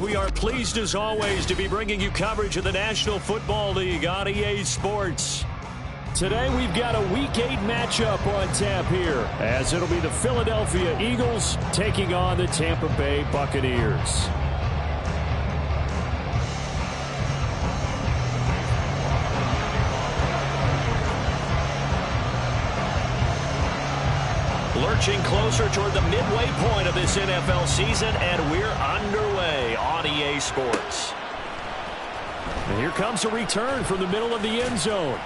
We are pleased as always to be bringing you coverage of the National Football League on EA Sports. Today we've got a Week 8 matchup on tap here, as it'll be the Philadelphia Eagles taking on the Tampa Bay Buccaneers. Lurching closer toward the midway point of this NFL season, and we're underway on EA Sports. And here comes a return from the middle of the end zone.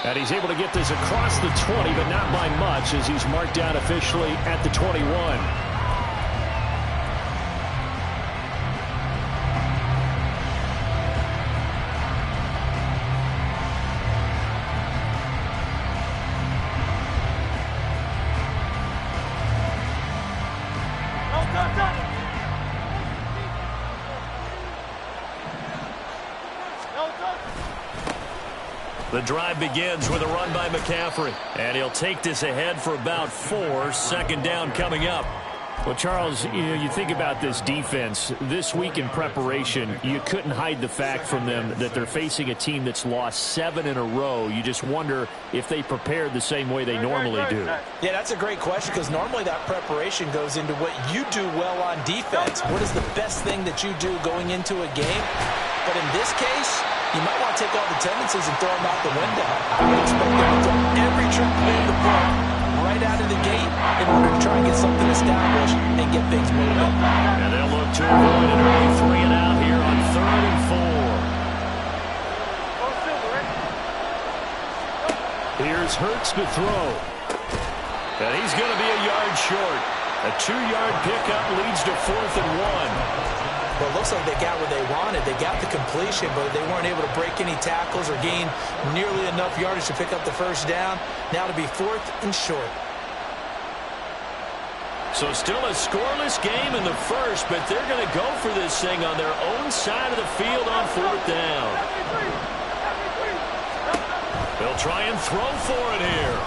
And he's able to get this across the 20, but not by much, as he's marked down officially at the 21. The drive begins with a run by McCaffrey, and he'll take this ahead for about 4. Second down coming up. Well, Charles, you think about this defense. This week in preparation, you couldn't hide the fact from them that they're facing a team that's lost 7 in a row. You just wonder if they prepared the same way they normally do. Yeah, that's a great question, because normally that preparation goes into what you do well on defense. What is the best thing that you do going into a game? But in this case, you might want to take all the tendencies and throw them out the window. I would expect them to throw every trick in the book right out of the gate in order to try and get something established and get things moving. And they'll look to avoid an early 3 and out here on 3rd and 4. Here's Hurts to throw. And he's going to be a yard short. A 2-yard pickup leads to 4th and 1. Well, it looks like they got what they wanted. They got the completion, but they weren't able to break any tackles or gain nearly enough yardage to pick up the first down. Now to be 4th and short. So still a scoreless game in the first, but they're going to go for this thing on their own side of the field on 4th down. They'll try and throw for it here.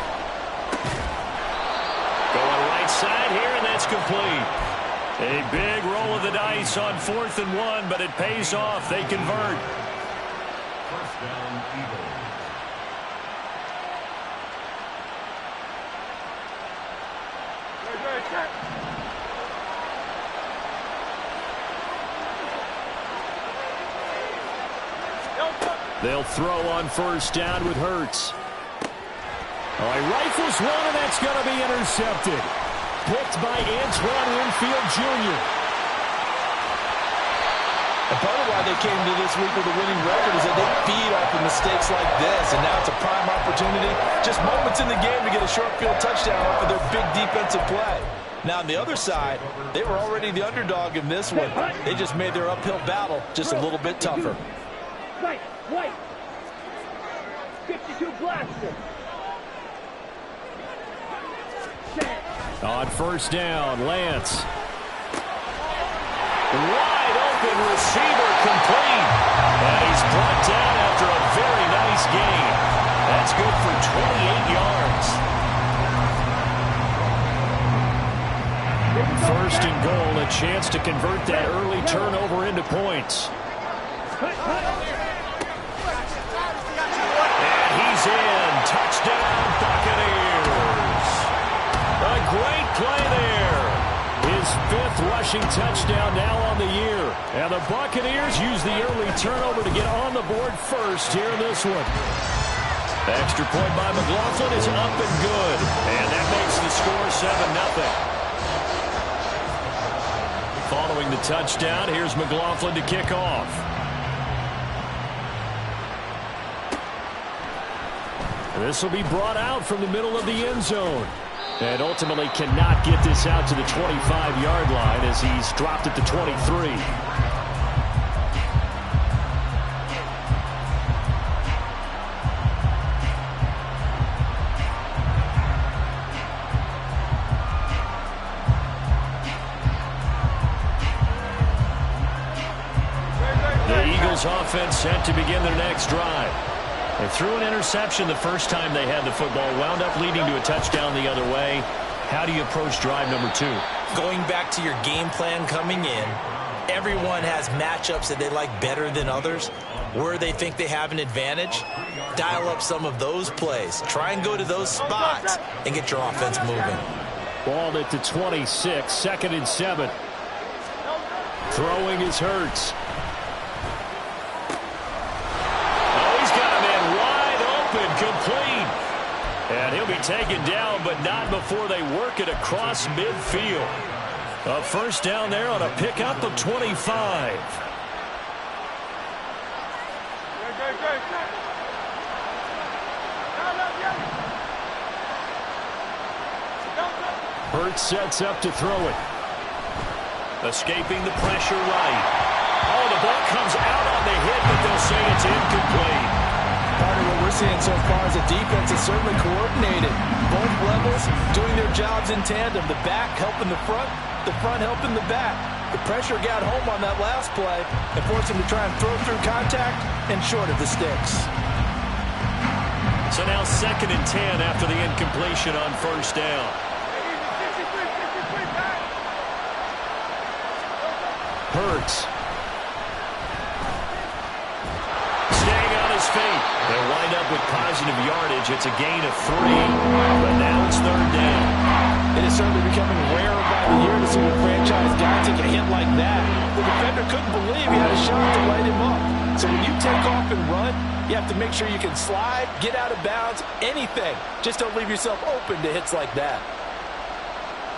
Going right side here, and that's complete. A big roll of the dice on 4th and 1, but it pays off. They convert. First down, Eagles. They'll throw on 1st down with Hurts. Oh, he rifles one, and that's going to be intercepted. Picked by Antoine Winfield Jr. And part of why they came to this week with a winning record is that they feed off of mistakes like this, and now it's a prime opportunity, just moments in the game to get a short field touchdown off of their big defensive play. Now, on the other side, they were already the underdog in this one. They just made their uphill battle just a little bit tougher. Right, 52 blaster. On 1st down, Lance. Wide open receiver complete. And he's brought down after a very nice gain. That's good for 28 yards. 1st and goal, a chance to convert that early turnover into points. And he's in. Touchdown, Buccaneers. A great play there. His 5th rushing touchdown now on the year. And the Buccaneers use the early turnover to get on the board first here in this one. The extra point by McLaughlin is up and good. And that makes the score 7-0. Following the touchdown, here's McLaughlin to kick off. This will be brought out from the middle of the end zone. And ultimately cannot get this out to the 25-yard line as he's dropped at the 23. The Eagles offense set to begin their next drive. They threw an interception the first time they had the football, wound up leading to a touchdown the other way. How do you approach drive number 2? Going back to your game plan coming in, everyone has matchups that they like better than others, where they think they have an advantage. Dial up some of those plays. Try and go to those spots and get your offense moving. Ball at the 26, 2nd and 7. Throwing is Hurts. Oh, he's got a man wide open, complete. And he'll be taken down, but not before they work it across midfield. A first down there on a pickup of 25. Hurts sets up to throw it. Escaping the pressure right. Oh, the ball comes out on the hit, but they'll say it's incomplete. Part of what we're seeing so far is the defense is certainly coordinated. Both levels doing their jobs in tandem. The back helping the front helping the back. The pressure got home on that last play and forced him to try and throw through contact and short of the sticks. So now 2nd and 10 after the incompletion on first down. Hurts. Staying on his feet. They'll wind up with positive yardage. It's a gain of 3, but now it's 3rd down. It is certainly becoming rarer by the year to see a franchise guy take a hit like that. The defender couldn't believe he had a shot to light him up. So when you take off and run, you have to make sure you can slide, get out of bounds, anything. Just don't leave yourself open to hits like that.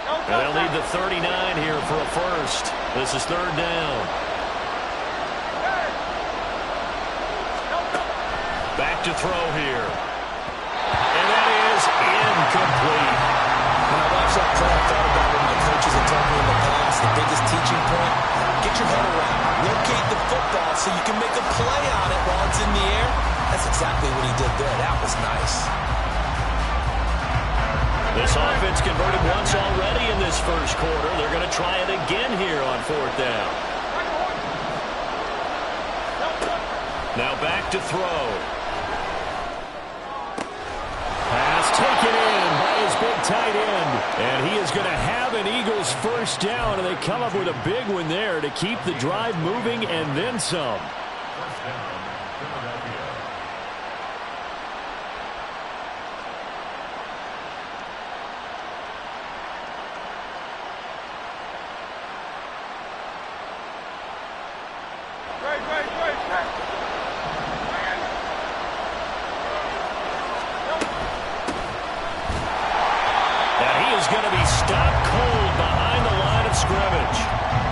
And they'll need the 39 here for a first. This is 3rd down. Back to throw here. And that is incomplete. When I watched that play, I thought about what my coaches had told me in the past. The biggest teaching point, get your head around. Locate the football so you can make a play on it while it's in the air. That's exactly what he did there. That was nice. This offense converted once already in this first quarter. They're going to try it again here on 4th down. Now back to throw. Pass taken in by his big tight end. And he is going to have an Eagles first down, and they come up with a big one there to keep the drive moving and then some. First down, Philadelphia. Going to be stopped cold behind the line of scrimmage.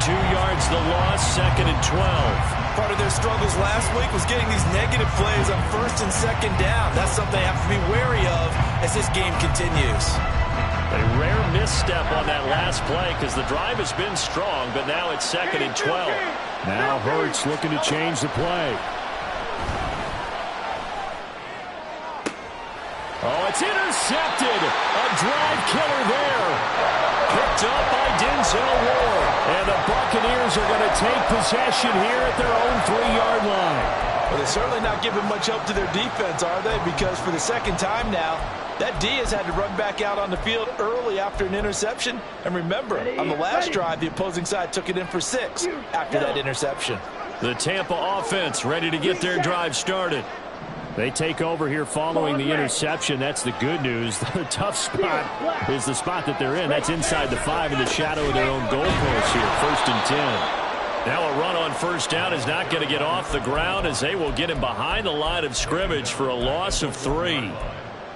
2 yards the loss, 2nd and 12. Part of their struggles last week was getting these negative plays on 1st and 2nd down. That's something they have to be wary of as this game continues. A rare misstep on that last play because the drive has been strong, but now it's 2nd and 12. Now Hurts looking to change the play. Oh, it's intercepted. A drive killer there. Picked up by Denzel Ward. And the Buccaneers are going to take possession here at their own 3-yard line. Well, they're certainly not giving much help to their defense, are they? Because for the 2nd time now, that D has had to run back out on the field early after an interception. And remember, on the last drive, the opposing side took it in for 6 after that interception. The Tampa offense ready to get their drive started. They take over here following the interception. That's the good news. The tough spot is the spot that they're in. That's inside the 5 in the shadow of their own goalpost here. 1st and 10. Now a run on first down is not going to get off the ground as they will get him behind the line of scrimmage for a loss of 3.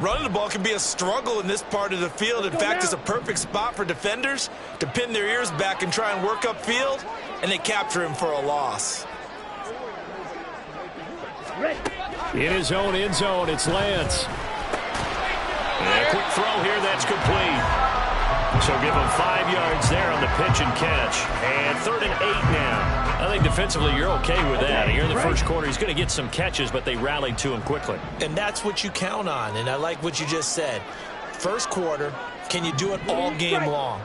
Running the ball can be a struggle in this part of the field. In fact, it's a perfect spot for defenders to pin their ears back and try and work upfield, and they capture him for a loss. In his own end zone, it's Lance. And a quick throw here, that's complete. So give him 5 yards there on the pitch and catch. And 3rd and 8 now. I think defensively you're okay with that. Here in the first quarter, he's going to get some catches, but they rallied to him quickly. And that's what you count on, and I like what you just said. First quarter, can you do it all game long?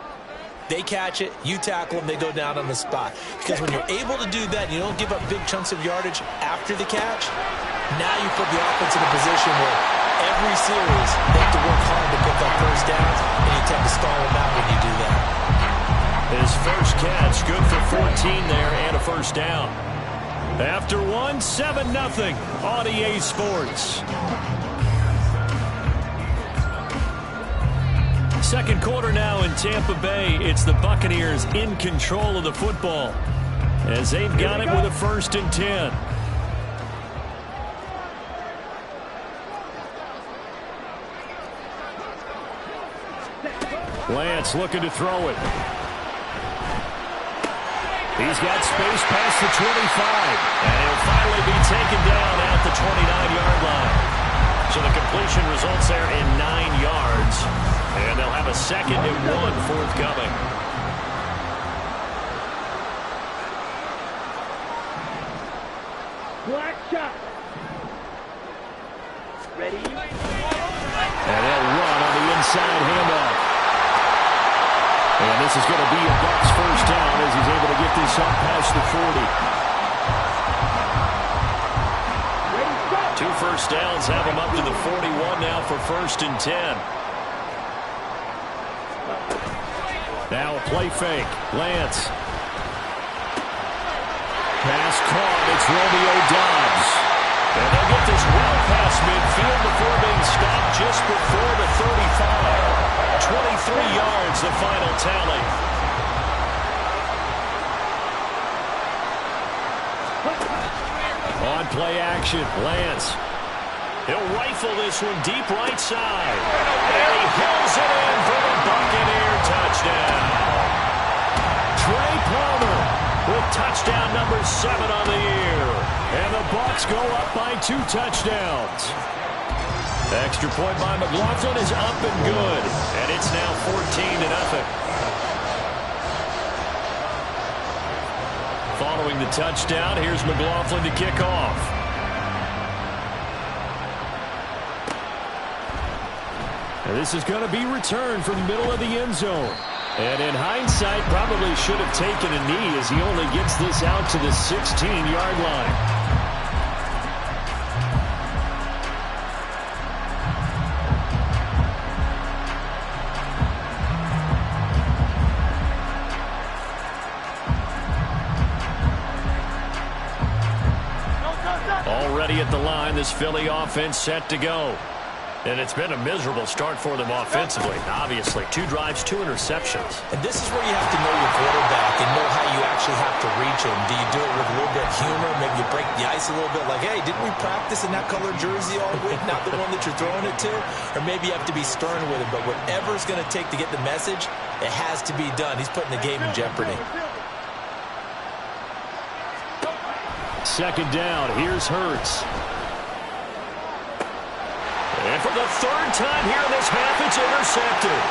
They catch it, you tackle them, they go down on the spot. Because when you're able to do that, you don't give up big chunks of yardage after the catch, now you put the offense in a position where every series they have to work hard to pick up first downs, and you tend to stall them out when you do that. His his first catch. Good for 14 there and a first down. After one, 7-0 on EA Sports. Second quarter now in Tampa Bay. It's the Buccaneers in control of the football as they've got it with a 1st and 10. Lance looking to throw it. He's got space past the 25, and he'll finally be taken down at the 29-yard line. So the completion results there in 9 yards, and they'll have a 2nd and 1 forthcoming. Black shot. Ready? And they'll run on the inside handoff. And this is going to be a Bucs first down as he's able to get this up past the 40. 2 first downs have him up to the 41 now for 1st and 10. Now a play fake. Lance. Pass caught. It's Romeo Doubs. And they'll get this well past midfield before being stopped just before the 35. 23 yards, the final tally. On play action, Lance. He'll rifle this one deep right side. And he hauls it in for the Buccaneer touchdown. Trey Palmer with touchdown number 7 on the year. And the Bucs go up by 2 touchdowns. Extra point by McLaughlin is up and good. And it's now 14-0. Following the touchdown, here's McLaughlin to kick off. And this is going to be returned from the middle of the end zone. And in hindsight, probably should have taken a knee as he only gets this out to the 16-yard line. Already at the line, this Philly offense set to go. And it's been a miserable start for them offensively. Obviously, 2 drives, 2 interceptions. And this is where you have to know your quarterback and know how you actually have to reach him. Do you do it with a little bit of humor? Maybe you break the ice a little bit like, hey, didn't we practice in that color jersey all week, not the one that you're throwing it to? Or maybe you have to be stern with it. But whatever it's going to take to get the message, it has to be done. He's putting the game in jeopardy. Second down, here's Hurts. And for the 3rd time here in this half, it's intercepted.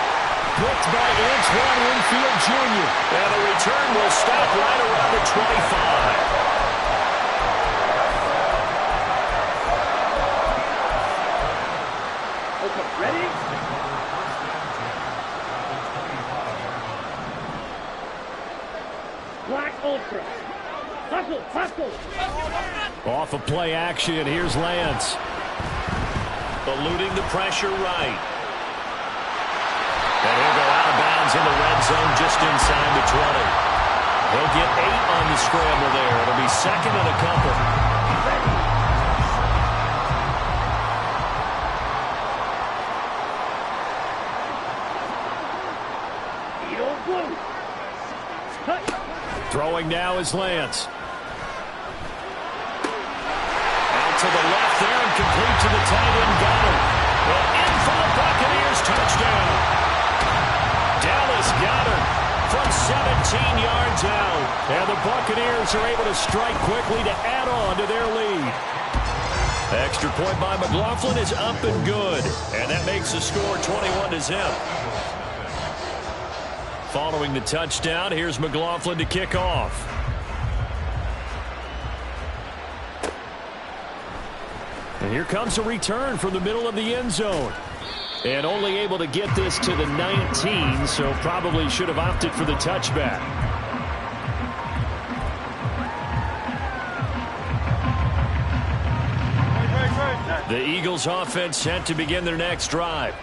Picked by Antoine Winfield Jr. And the return will stop right around the 25. Okay, ready? Black Ultra. Hustle, hustle. Off of play action, here's Lance. Eluding the pressure right. And he'll go out of bounds in the red zone just inside the 20. He'll get 8 on the scramble there. It'll be 2nd and a couple. Throwing now is Lance. Out to the left there and complete to the tight end Goddard. And in for the Buccaneers touchdown. Dallas Goddard from 17 yards out. And the Buccaneers are able to strike quickly to add on to their lead. Extra point by McLaughlin is up and good. And that makes the score 21-0. Following the touchdown, here's McLaughlin to kick off. And here comes a return from the middle of the end zone. And only able to get this to the 19, so probably should have opted for the touchback. The Eagles offense set to begin their next drive.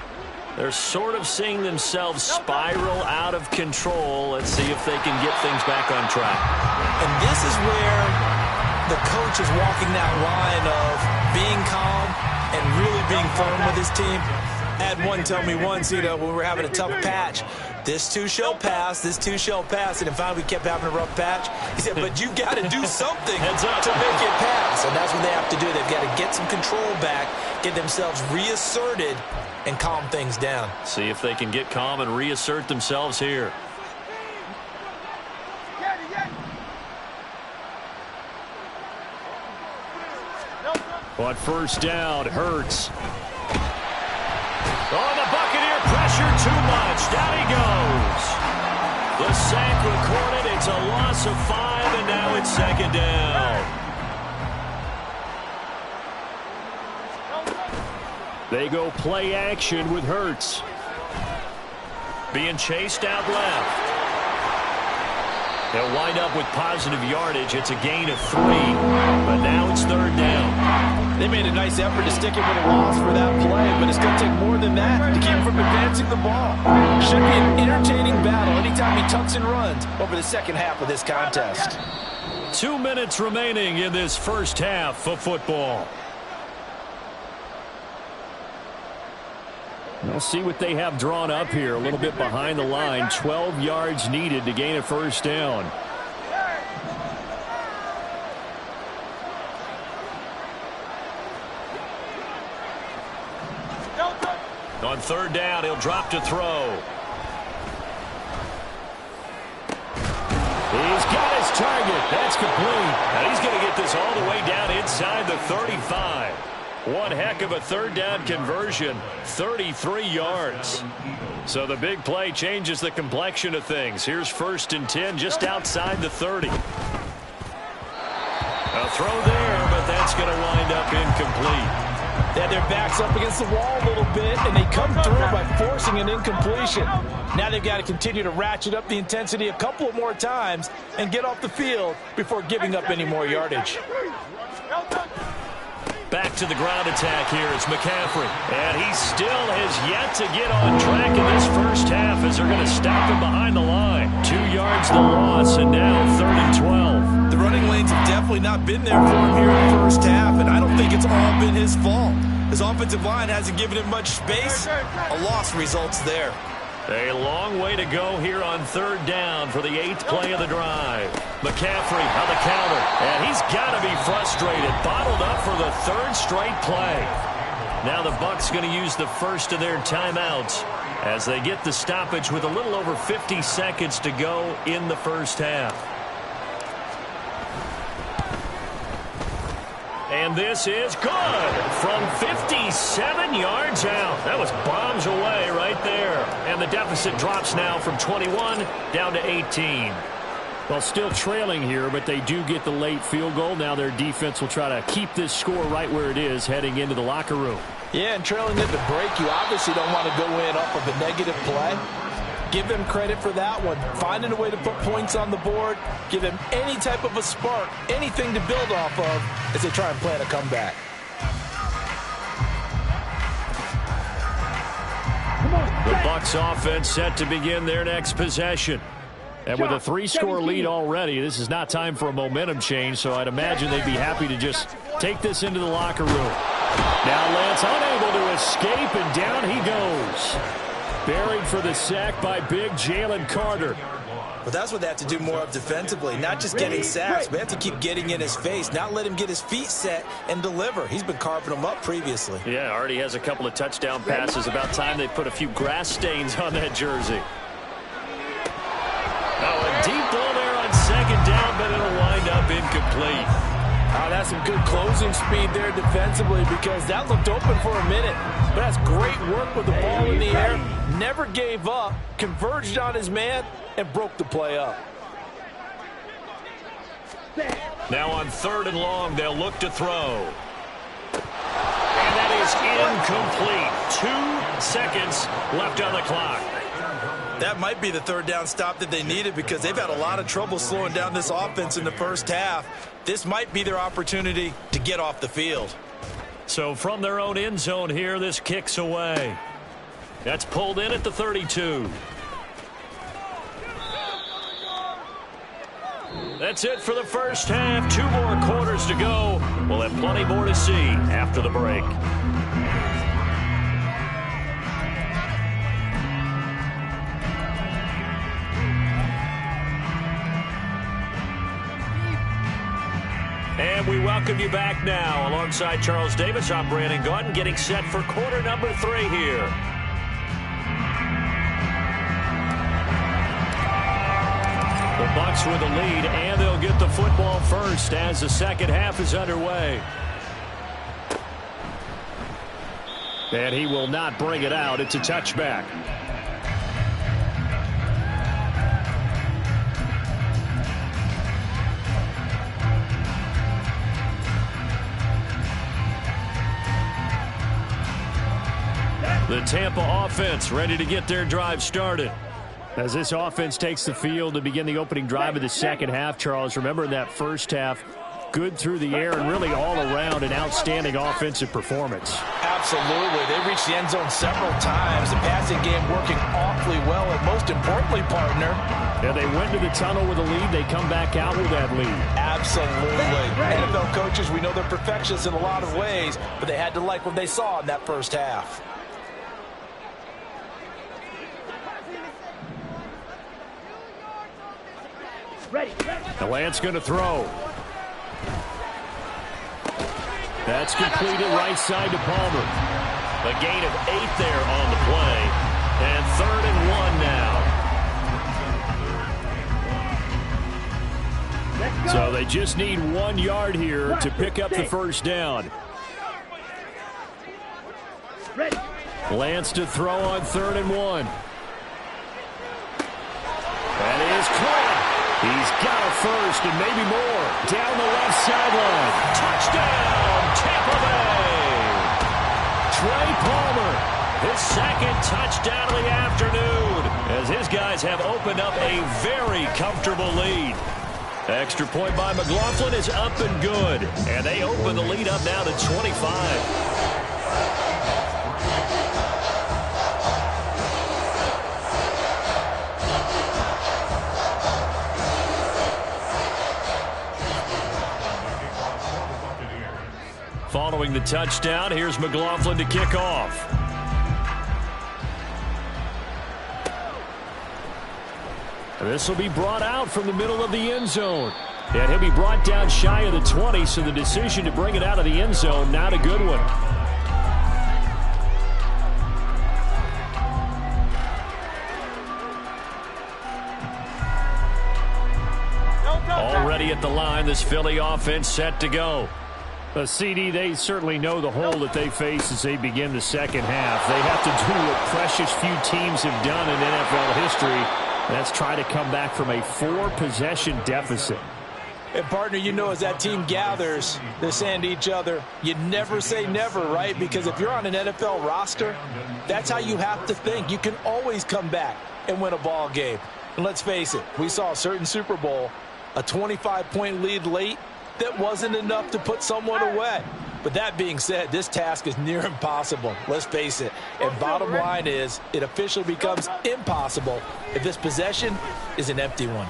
They're sort of seeing themselves spiral out of control. Let's see if they can get things back on track. And this is where the coach is walking that line of being calm and really being firm with his team. I had one tell me once, when we were having a tough patch, this too shall pass, this too shall pass. And in fact, we kept having a rough patch. He said, but you got to do something to make it pass. And that's what they have to do. They've got to get some control back, get themselves reasserted, and calm things down. See if they can get calm and reassert themselves here. On first down, Hurts. Oh, the Buccaneer pressure too much. Down he goes. The sack recorded. It's a loss of 5, and now it's second down. They go play action with Hurts. Being chased out left. They'll wind up with positive yardage. It's a gain of 3, but now it's third down. They made a nice effort to stick it with a loss for that play, but it's going to take more than that to keep him from advancing the ball. Should be an entertaining battle anytime he tucks and runs over the second half of this contest. 2 minutes remaining in this first half of football. We'll see what they have drawn up here. A little bit behind the line. 12 yards needed to gain a first down. On third down, he'll drop to throw. He's got his target. That's complete. And he's going to get this all the way down inside the 35. One heck of a third down conversion, 33 yards. So the big play changes the complexion of things. Here's 1st and 10 just outside the 30. A throw there, but that's going to wind up incomplete. They had their backs up against the wall a little bit, and they come through by forcing an incompletion. Now they've got to continue to ratchet up the intensity a couple of more times and get off the field before giving up any more yardage. Back to the ground attack here. It's McCaffrey. And he still has yet to get on track in this first half as they're going to stop him behind the line. 2 yards the loss, and now 3rd and 12. The running lanes have definitely not been there for him here in the first half, and I don't think it's all been his fault. His offensive line hasn't given him much space. A loss results there. A long way to go here on third down for the 8th play of the drive. McCaffrey on the counter, and he's got to be frustrated. Bottled up for the 3rd straight play. Now the Bucs going to use the first of their timeouts as they get the stoppage with a little over 50 seconds to go in the first half. And this is good from 57 yards out. That was bombs away right there. And the deficit drops now from 21 down to 18. Well, still trailing here, but they do get the late field goal. Now their defense will try to keep this score right where it is heading into the locker room. Yeah, and trailing at the break, you obviously don't want to go in off of a negative play. Give them credit for that one. Finding a way to put points on the board. Give them any type of a spark, anything to build off of as they try and plan a comeback. The Bucs offense set to begin their next possession. And with a 3-score lead already, this is not time for a momentum change, so I'd imagine they'd be happy to just take this into the locker room. Now Lance unable to escape, and down he goes. Buried for the sack by big Jalen Carter. But that's what they have to do more of defensively. Not just getting sacks, but they have to keep getting in his face. Not let him get his feet set and deliver. He's been carving them up previously. Yeah, already has a couple of touchdown passes. About time they put a few grass stains on that jersey. Oh, a deep ball there on second down, but it'll wind up incomplete. Oh, that's some good closing speed there defensively because that looked open for a minute. But that's great work with the ball in the air. Never gave up, converged on his man, and broke the play up. Now on 3rd and long, they'll look to throw. And that is incomplete. 2 seconds left on the clock. That might be the third down stop that they needed because they've had a lot of trouble slowing down this offense in the first half. This might be their opportunity to get off the field. So from their own end zone here, this kicks away. That's pulled in at the 32. That's it for the first half. 2 more quarters to go. We'll have plenty more to see after the break. And we welcome you back now. Alongside Charles Davis, I'm Brandon Gaudin, getting set for quarter number 3 here. The Bucs with the lead, and they'll get the football first as the second half is underway. And he will not bring it out. It's a touchback. The Tampa offense ready to get their drive started. As this offense takes the field to begin the opening drive of the second half, Charles, remember in that first half, good through the air and really all around an outstanding offensive performance. Absolutely. They reached the end zone several times. The passing game working awfully well, and most importantly, partner. Yeah, they went to the tunnel with a lead. They come back out with that lead. Absolutely. NFL coaches, we know they're perfectionists in a lot of ways, but they had to like what they saw in that first half. The Lance going to throw. That's completed right side to Palmer. A gain of 8 there on the play. And 3rd and 1 now. So they just need 1 yard here to pick up the first down. Lance to throw on 3rd and 1. That is caught. He's got a first and maybe more. Down the left sideline. Touchdown, Tampa Bay. Trey Palmer, his second touchdown of the afternoon, as his guys have opened up a very comfortable lead. Extra point by McLaughlin is up and good, and they open the lead up now to 25. Following the touchdown, here's McLaughlin to kick off. This will be brought out from the middle of the end zone. And he'll be brought down shy of the 20, so the decision to bring it out of the end zone, not a good one. Already at the line, this Philly offense set to go. CD, they certainly know the hole that they face as they begin the second half. They have to do what precious few teams have done in NFL history. That's try to come back from a 4-possession deficit. And, partner, you know as that team gathers, they're saying to each other, you never say never, right? Because if you're on an NFL roster, that's how you have to think. You can always come back and win a ball game. And let's face it, we saw a certain Super Bowl, a 25-point lead late, that wasn't enough to put someone away. But that being said, this task is near impossible. Let's face it. And bottom line is, it officially becomes impossible if this possession is an empty one.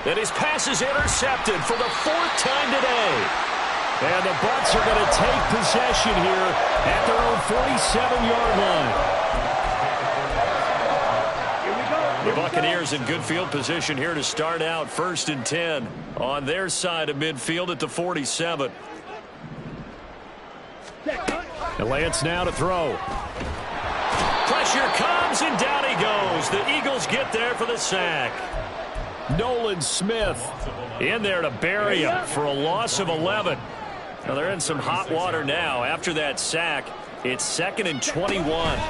And his pass is intercepted for the 4th time today. And the Bucs are going to take possession here at their own 47-yard line. The Buccaneers in good field position here to start out 1st and 10 on their side of midfield at the 47. And Lance now to throw. Pressure comes and down he goes. The Eagles get there for the sack. Nolan Smith in there to bury him for a loss of 11. Now they're in some hot water now after that sack. It's 2nd and 21.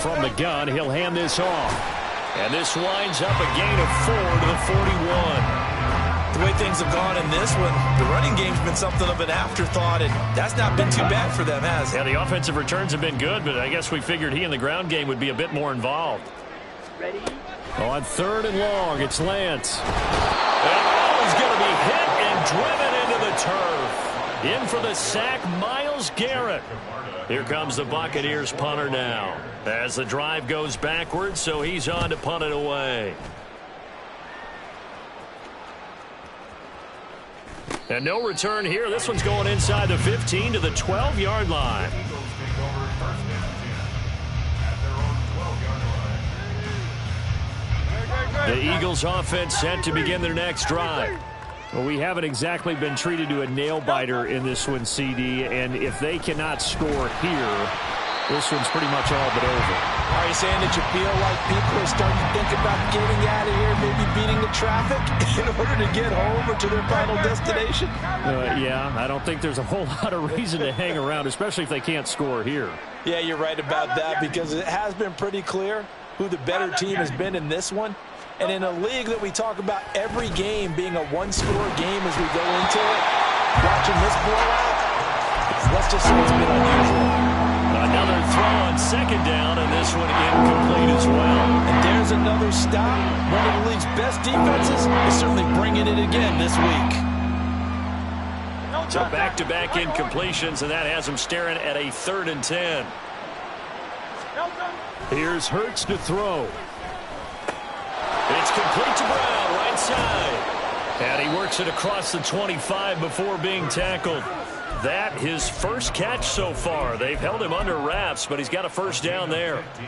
From the gun, he'll hand this off. And this winds up a gain of 4 to the 41. The way things have gone in this one, the running game's been something of an afterthought, and that's not been too bad for them, has it? Yeah, the offensive returns have been good, but I guess we figured he in the ground game would be a bit more involved. Ready? On 3rd and long, it's Lance. And the ball is going to be hit and driven into the turf. In for the sack, Myles Garrett. Here comes the Buccaneers punter now. As the drive goes backwards, so he's on to punt it away. And no return here. This one's going inside the 15 to the 12-yard line. The Eagles offense set to begin their next drive. Well, we haven't exactly been treated to a nail-biter in this one, CD, and if they cannot score here, this one's pretty much all but over. Are you saying that you feel like people are starting to think about getting out of here, maybe beating the traffic in order to get home or to their final destination? Yeah, I don't think there's a whole lot of reason to hang around, especially if they can't score here. Yeah, you're right about that, because it has been pretty clear who the better team has been in this one. And in a league that we talk about every game being a one-score game as we go into it, watching this blowout, let's just say it's been unusual. Another throw on second down, and this one incomplete as well. And there's another stop. One of the league's best defenses is certainly bringing it again this week. So back-to-back incompletions, and that has them staring at a 3rd and 10. Here's Hurts to throw. It's complete to Brown, right side. And he works it across the 25 before being tackled. That his first catch so far. They've held him under wraps, but he's got a first down there. First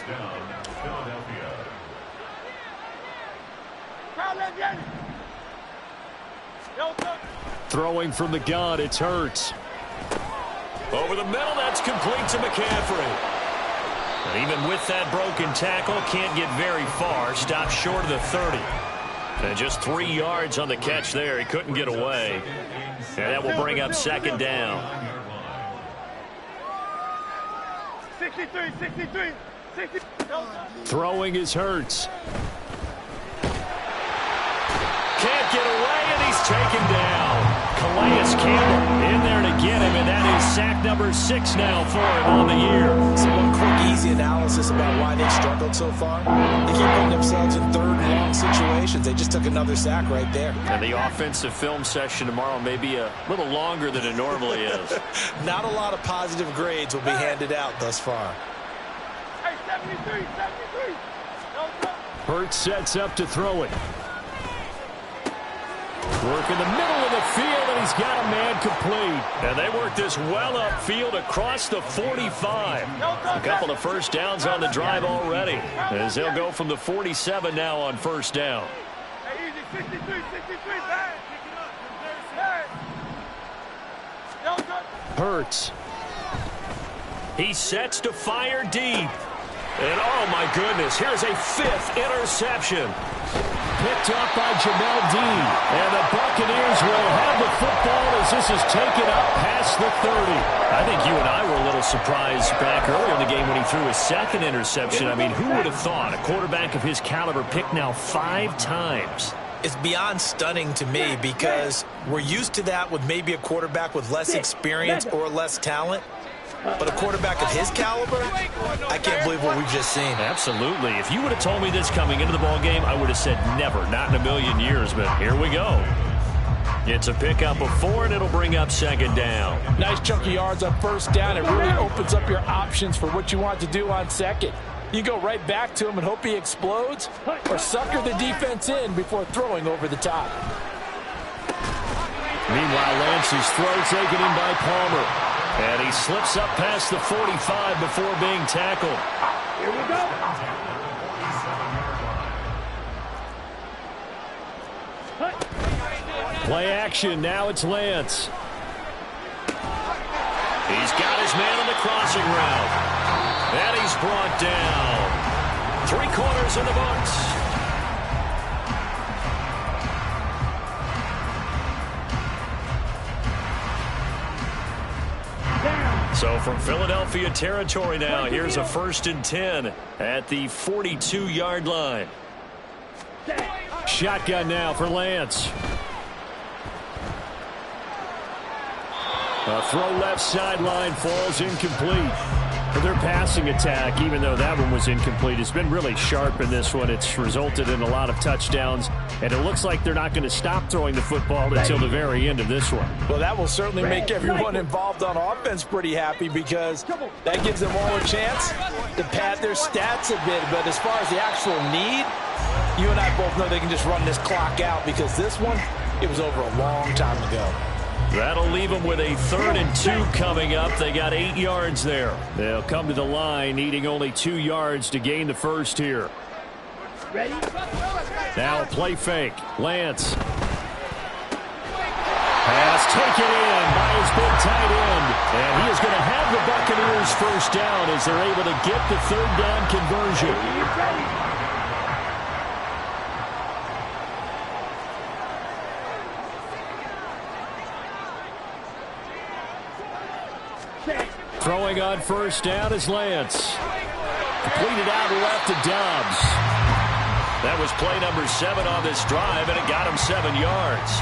down, Philadelphia. Throwing from the gun, it's Hurts. Over the middle, that's complete to McCaffrey. And even with that broken tackle, can't get very far. Stopped short of the 30. And just 3 yards on the catch there. He couldn't get away. And that will bring up second down. 63. Throwing is Hurts. Can't get away, and he's taken down. Calais Campbell in there to get him, and that is sack number 6 now for him on the year. So one quick, easy analysis about why they've struggled so far. They keep putting themselves in 3rd and long situations. They just took another sack right there. And the offensive film session tomorrow may be a little longer than it normally is. Not a lot of positive grades will be handed out thus far. Hey, 73. Hurts sets up to throw it. Work in the middle of the field, and he's got a man complete. And they work this well upfield across the 45. A couple of first downs on the drive already, as they'll go from the 47 now on first down. Hey, easy, 63, back. Hurts. He sets to fire deep. And oh my goodness, here's a 5th interception. Picked up by Jamel Dean. And the Buccaneers will have the football as this is taken up past the 30. I think you and I were a little surprised back earlier in the game when he threw his 2nd interception. I mean, who would have thought a quarterback of his caliber picked now 5 times? It's beyond stunning to me, because we're used to that with maybe a quarterback with less experience or less talent. But a quarterback of his caliber, I can't believe what we've just seen. Absolutely. If you would have told me this coming into the ballgame, I would have said never, not in a million years. But here we go. It's a pickup of 4, and it'll bring up second down. Nice chunk of yards on first down. It really opens up your options for what you want to do on second. You go right back to him and hope he explodes, or sucker the defense in before throwing over the top. Meanwhile, Lance's throw taken in by Palmer. And he slips up past the 45 before being tackled. Here we go. Play action. Now it's Lance. He's got his man on the crossing route. And he's brought down. 3 quarters in the books. So from Philadelphia territory now, here's a 1st and 10 at the 42-yard line. Shotgun now for Lance. A throw left sideline falls incomplete. But their passing attack, even though that one was incomplete, has been really sharp in this one. It's resulted in a lot of touchdowns, and it looks like they're not going to stop throwing the football until the very end of this one. Well, that will certainly make everyone involved on offense pretty happy because that gives them all a chance to pad their stats a bit. But as far as the actual need, you and I both know they can just run this clock out because this one, it was over a long time ago. That'll leave them with a 3rd and 2 coming up. They got 8 yards there. They'll come to the line needing only 2 yards to gain the first here. Ready? Now play fake. Lance. Pass taken in by his big tight end. And he is going to have the Buccaneers first down as they're able to get the 3rd down conversion. Throwing on first down is Lance. Completed out left to Dobbs. That was play number 7 on this drive, and it got him 7 yards.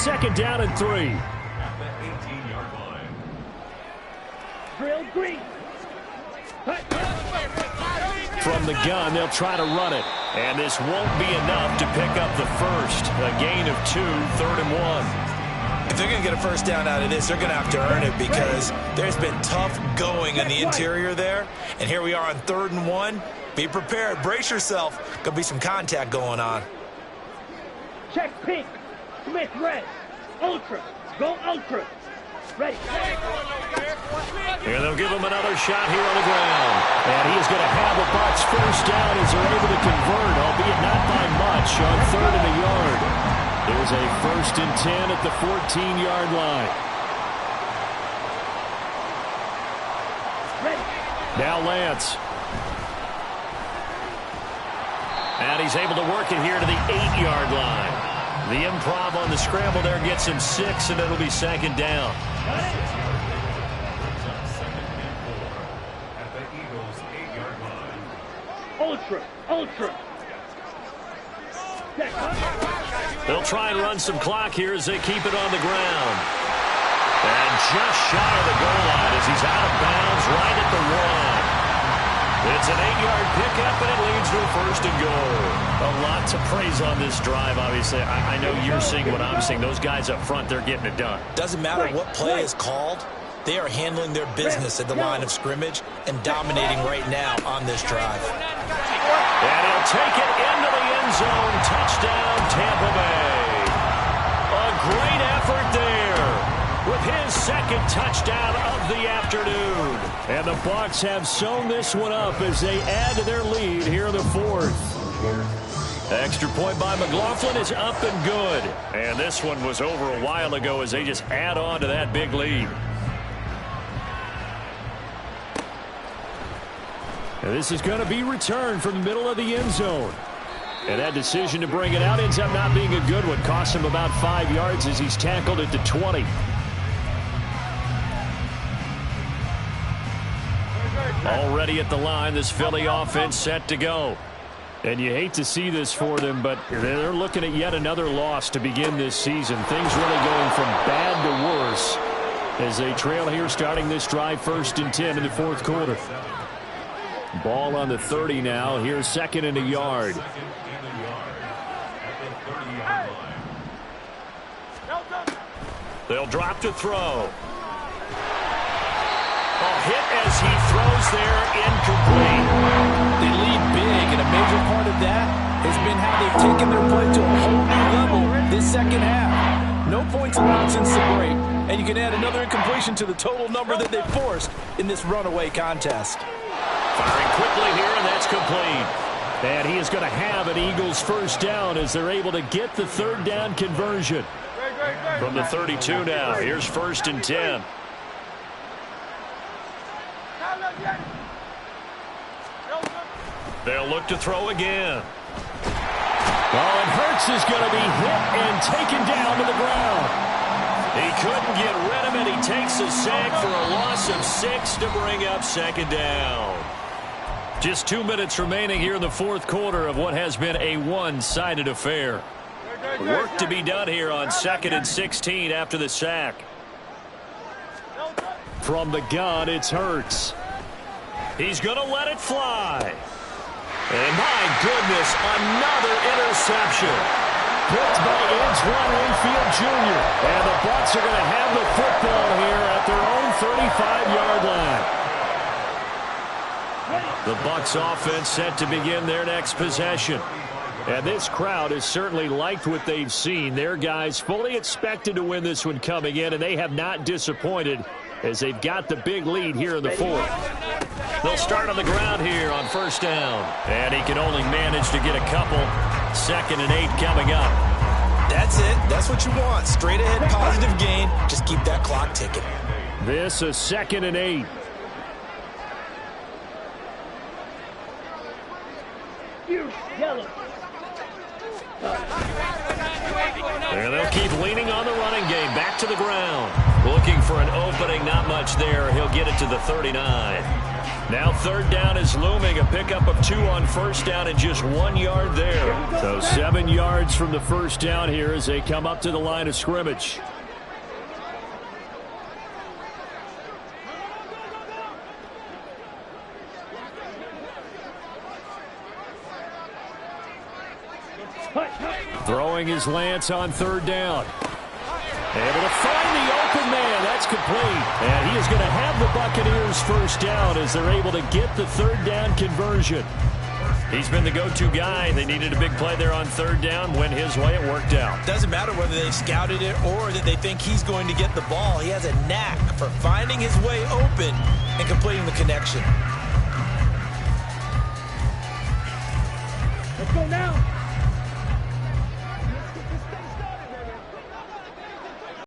2nd down and 3. Drill green. From the gun, they'll try to run it. And this won't be enough to pick up the first. A gain of 2, 3rd and 1. If they're going to get a first down out of this, they're going to have to earn it because there's been tough going in the interior there. And here we are on 3rd and 1. Be prepared. Brace yourself. Going to be some contact going on. Check pink. Smith red. Ultra. Go ultra. Ready. And they'll give him another shot here on the ground. And he is going to have the Bucs first down as they're able to convert, albeit not by much, on 3rd and a yard. There's a 1st and 10 at the 14-yard line. Ready. Now Lance. And he's able to work it here to the 8-yard line. The improv on the scramble there gets him 6, and it'll be 2nd down. Ultra. Ultra. They'll try and run some clock here as they keep it on the ground. And just shy of the goal line as he's out of bounds right at the 1. It's an 8-yard pickup, and it leads to a 1st and goal. A lot to praise on this drive, obviously. I know you're seeing what I'm seeing. Those guys up front, they're getting it done. Doesn't matter what play is called. They are handling their business at the line of scrimmage and dominating right now on this drive. And he'll take it into the end zone. Touchdown, Tampa Bay. A great effort there with his 2nd touchdown of the afternoon. And the Bucs have sewn this one up as they add to their lead here in the 4th. The extra point by McLaughlin is up and good. And this one was over a while ago as they just add on to that big lead. And this is going to be returned from the middle of the end zone. And that decision to bring it out ends up not being a good one. Costs him about 5 yards as he's tackled at the 20. Already at the line, this Philly offense set to go. And you hate to see this for them, but they're looking at yet another loss to begin this season. Things really going from bad to worse as they trail here starting this drive 1st and 10 in the 4th quarter. Ball on the 30 now. Here's 2nd and a yard. They'll drop to throw. A hit as he throws there, incomplete. They lead big, and a major part of that has been how they've taken their play to a whole new level this 2nd half. No points allowed since the break, and you can add another incompletion to the total number that they forced in this runaway contest. Firing quickly here, and that's complete. And he is going to have an Eagles first down as they're able to get the 3rd down conversion. From the 32 now, here's 1st and 10. They'll look to throw again. Oh, and Hurts is going to be hit and taken down to the ground. He couldn't get rid of it. He takes a sack for a loss of 6 to bring up 2nd down. Just 2 minutes remaining here in the 4th quarter of what has been a one-sided affair. Work to be done here on 2nd and 16 after the sack. From the gun, it's Hurts. He's going to let it fly. And my goodness, another interception. Picked by Antoine Winfield Jr. And the Bucs are going to have the football here at their own 35-yard line. The Bucs offense set to begin their next possession. And this crowd has certainly liked what they've seen. Their guys fully expected to win this one coming in, and they have not disappointed as they've got the big lead here in the fourth. They'll start on the ground here on first down. And he can only manage to get a couple. 2nd and 8 coming up. That's it. That's what you want. Straight ahead positive gain. Just keep that clock ticking. This is 2nd and 8. Yellow. And they'll keep leaning on the running game. Back to the ground. Looking for an opening. Not much there. He'll get it to the 39. Now 3rd down is looming. A pickup of 2 on first down and just 1 yard there. So 7 yards from the first down here as they come up to the line of scrimmage. Throwing his Lance on 3rd down. Able to find the open man. That's complete. And he is going to have the Buccaneers first down as they're able to get the 3rd down conversion. He's been the go-to guy. They needed a big play there on 3rd down. Went his way. It worked out. Doesn't matter whether they scouted it or that they think he's going to get the ball. He has a knack for finding his way open and completing the connection. Let's go now.